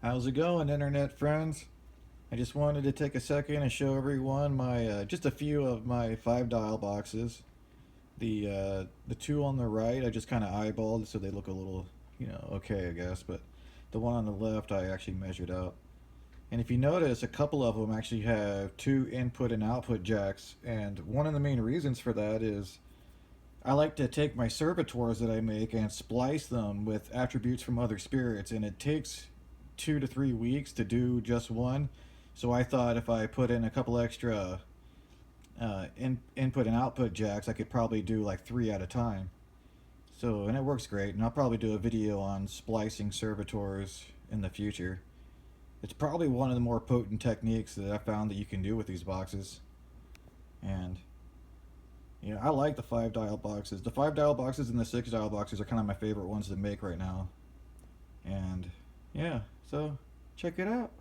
How's it going, internet friends? I just wanted to take a second and show everyone my just a few of my 5 dial boxes. The two on the right I just kind of eyeballed so they look a little, okay, I guess. But the one on the left I actually measured out. And if you notice, a couple of them actually have two input and output jacks. And one of the main reasons for that is I like to take my servitors that I make and splice them with attributes from other spirits, and it takes 2 to 3 weeks to do just one. So I thought if I put in a couple extra input and output jacks, I could probably do like three at a time. So, and it works great. And I'll probably do a video on splicing servitors in the future. It's probably one of the more potent techniques that I found that you can do with these boxes. And I like the 5 dial boxes. The 5 dial boxes and the 6 dial boxes are kind of my favorite ones to make right now. And yeah, so check it out.